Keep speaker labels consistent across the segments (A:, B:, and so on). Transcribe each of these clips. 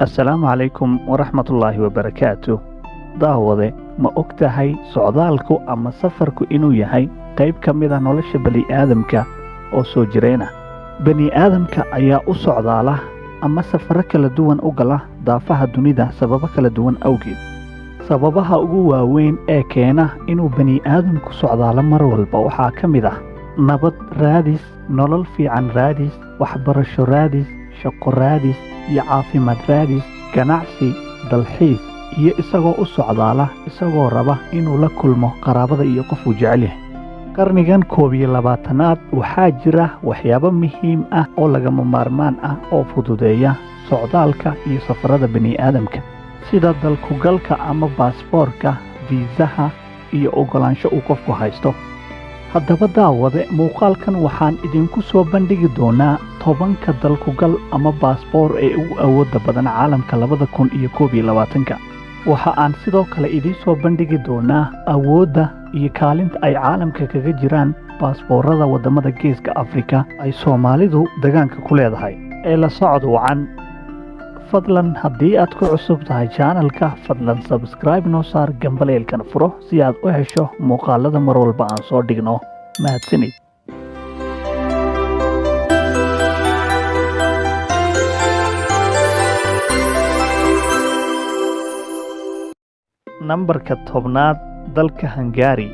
A: assalaamu calaykum waraxmatullaahi wabarakaatu. daawade ma og tahay socdaalku ama safarku inuu yahay qayb ka mid a nolosha bani'aadamka oo soo jireen ah. bani'aadamka ayaa u socdaala ama safaro kala duwan u gala daafaha dunida sababo kala duwan awgeed. sababaha ugu waaweyn ee keena inuu bani'aadamku socdaalo mar walba waxaa ka mid ah nabad raadis, nolol fiican raadis, waxbarasho raadis, shaqo raadis iyo caafimaad raadis, ganacsi, dalxiis iyo isagoo u socdaala isagoo raba inuu la kulmo qaraabada iyo qofuu jecel yahay. qarnigan 21aad waxaa jira waxyaabo muhiim ah oo lagama maarmaan ah oo fududeeya socdaalka iyo safarada bani'aadamka, sida dalkugalka ama baasboorka, fiisaha iyo ogolaansho uu qofku haysto. haddaba daawade, muuqaalkan waxaan idinku soo bandhigi doonaa 10 dalkugal ama baasboor ee ugu awoodda badan caalamka 2021. waxa aan sidoo kale idiin soo bandhigi doonaa awoodda iyo kaalinta ay caalamka kaga jiraan baasboorada waddamada geeska Afrika ay Soomaalidu deegaanka ku leedahay. ee la socod wacan. fadlan haddii aad ku cusub tahay channelka, fadlan subscribe noo saar, gambaleelkan furo si aad u hesho muuqaalada mar walba aan soo dhigno. mahadsanid. nambarka 10aad, dalka Hungary.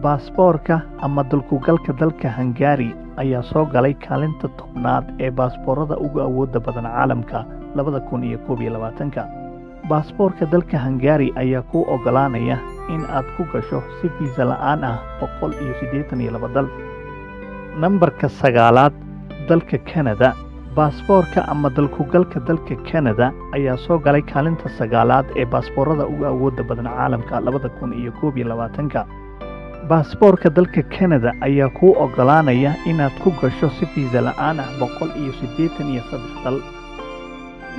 A: baasboorka ama dalkugalka dalka Hungary ayaa soo galay kaalinta 10aad ee baasboorada ugu awoodda badan caalamka 2021. baasboorka dalka Hungary ayaa kuu ogolaanaya in aad ku gasho si fiisa la'aan ah 182 dal. nambarka 9aad, dalka Canada. baasboorka ama dalkugalka dalka Canada ayaa soo galay kaalinta 9aad ee baasboorada ugu awoodda badan caalamka 2021. baasboorka dalka Canada ayaa kuu ogolaanaya inaad ku gasho si fiisa la'aan ah 183 dal.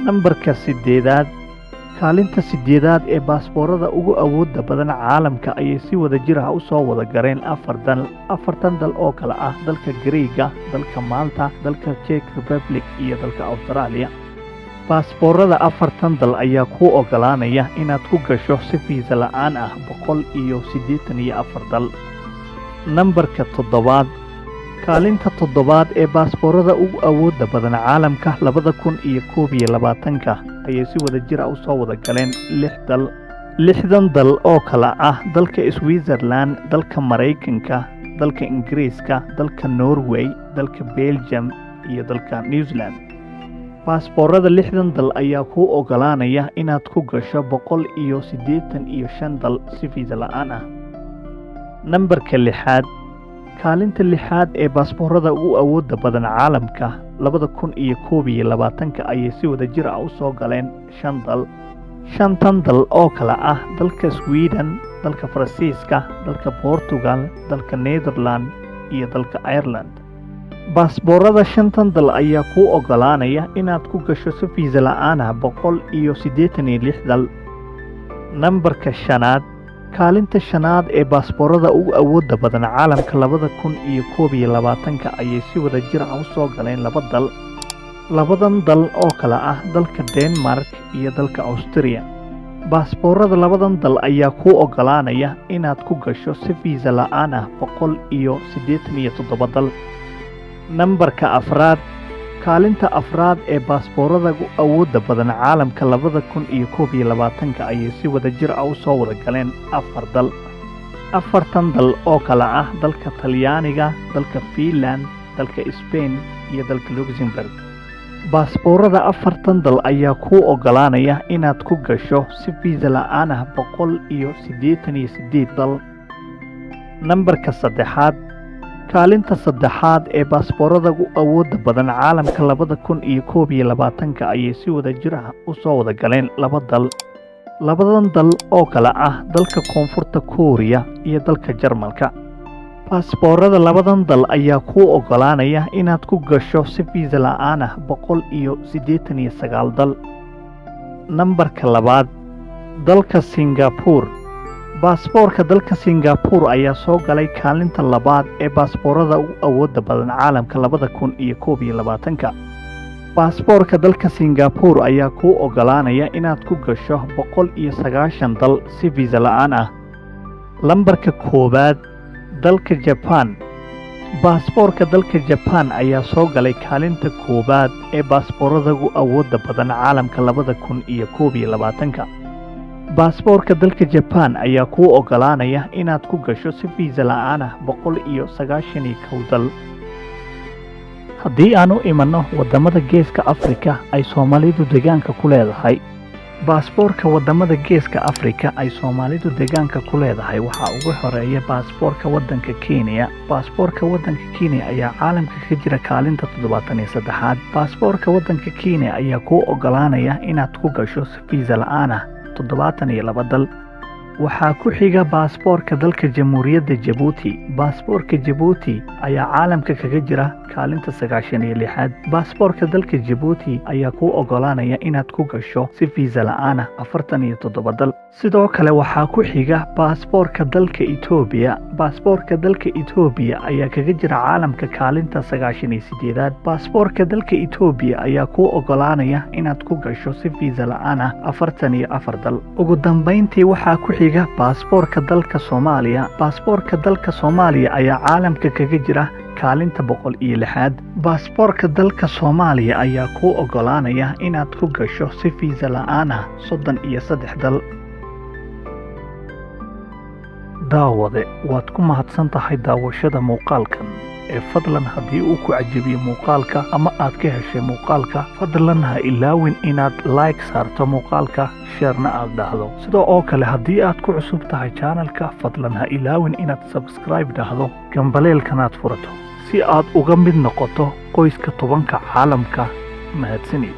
A: nambarka 8aad, kaalinta 8aad ee baasboorada ugu awoodda badan caalamka ayay si wada jir ah u soo wada gareen 4 dal oo kala ah dalka Greega, dalka Malta, dalka Czech Republic iyo dalka Australia. baasboorada 4 dal ayaa kuu ogolaanaya inaad ku gasho si fiisa la'aan ah 184 dal. nambarka 7aad, kaalinta 7aad ee baasboorada ugu awoodda badan caalamka 2021 ayay si wada jir ah u soo wada galeen 6 dal. 6 dal oo kala ah dalka Switzerland, dalka Mareykanka, dalka Ingiriiska, dalka Norway, dalka Belgium iyo dalka New Zealand. baasboorada 6 dal ayaa kuu ogolaanaya inaad ku gasho 185 dal si fiisa la'aan ah. nambarka 6aad, kaalinta 6aad ee baasboorada ugu awoodda badan caalamka 2021 ayay si wada jir ah u soo galeen 5 dal. 5 dal oo kala ah dalka Sweden, dalka Faransiiska, dalka Portugal, dalka Netherland iyo dalka Ireland. baasboorada 5 dal ayaa kuu ogolaanaya inaad ku gasho si fiisa la'aan ah 186 dal. nambarka 5aad, kaalinta 5aad ee baasboorada ugu awoodda badan caalamka 2021 ayay si wada jir ah u soo galeen 2 dal. 2 dal oo kala ah dalka Denmark iyo dalka Austria. baasboorada 2 dal ayaa kuu ogolaanaya inaad ku gasho si fiisa la'aan ah 187 dal. nambarka 4aad, kaalinta 4aad ee baasboorada ugu awoodda badan caalamka 2021 ayay si wada jir ah u soo wada galeen 4 dal. 4 dal oo kala ah dalka Talyaaniga, dalka Finland, dalka Spain iyo dalka Luxembourg. baasboorada 4 dal ayaa kuu ogolaanaya inaad ku gasho si fiisa la'aan ah 188 dal. nambarka 3aad, kaalinta 3aad ee baasboorada ugu awoodda badan caalamka 2021 ayay si wada jir ah u soo wada galeen 2 dal. 2 dal oo kala ah dalka Koonfurta Kooriya iyo dalka Jarmalka. baasboorada 2 dal ayaa kuu ogolaanaya inaad ku gasho si fiisa la'aan ah 189 dal. nambarka 2aad, dalka Singapore. baasboorka dalka Singapore ayaa soo galay kaalinta 2aad ee baasboorada ugu awoodda badan caalamka 2021. baasboorka dalka Singapore ayaa kuu ogolaanaya inaad ku gasho 190 dal si fiisa la'aan ah. Lambarka 1 dalka Japan. baasboorka dalka Japan ayaa soo galay kaalinta 1 ee baasboorada ugu awoodda badan caalamka 2021. baasboorka dalka Japan ayaa kuu ogolaanaya inaad ku gasho si fiisa la'aan ah 191 dal. haddii aan u imanno wadamada Geeska Afrika ay Soomaalidu deegaanka ku leedahay. baasboorka wadamada Geeska Afrika ay Soomaalidu deegaanka ku leedahay waxaa ugu horeeya baasboorka wadanka Kenya. baasboorka wadanka Kenya ayaa caalamka ka jira kaalinta 73. baasboorka wadanka Kenya ayaa kuu ogolaanaya inaad ku gasho si fiisa la'aan ah 72 dal. waxaa ku xiga baasboorka dalka Jamhuuriyadda Djibouti. baasboorka Djibouti ayaa caalamka kaga jira kaalinta 96. baasboorka dalka Djibouti ayaa kuu ogolaanaya inaad ku gasho si fiisa la'aan ah 47 dal. sidoo kale waxaa ku xiga baasboorka dalka Itoobiya. baasboorka dalka Itoobiya ayaa kaga jira caalamka kaalinta 98. baasboorka dalka Itoobiya ayaa kuu ogolaanaya inaad ku gasho si fiisa la'aan ah 44 dal. ugu dambeyntii waxaa ku xiga baasboorka dalka Soomaaliya. baasboorka dalka Soomaaliya ayaa caalamka kaga jira kaalinta 106. baasboorka dalka Soomaaliya ayaa kuu ogolaanaya inaad ku gasho si fiisa la'aan ah 33 dal. daawade waad ku mahadsan tahay daawashada muuqaalkan. fadlan haddii uu ku cajabiyo muuqaalka ama aad ka heshay muuqaalka, fadlan ha ilaawin inaad like saarto muuqaalka, sharena aad dhahdo. sidoo oo kale haddii aad ku cusub tahay channelka, fadlan ha ilaawin inaad subscribe dhahdo, gambaleelkanaad furato si aad uga mid noqoto qoyska 10 caalamka. mahadsanid.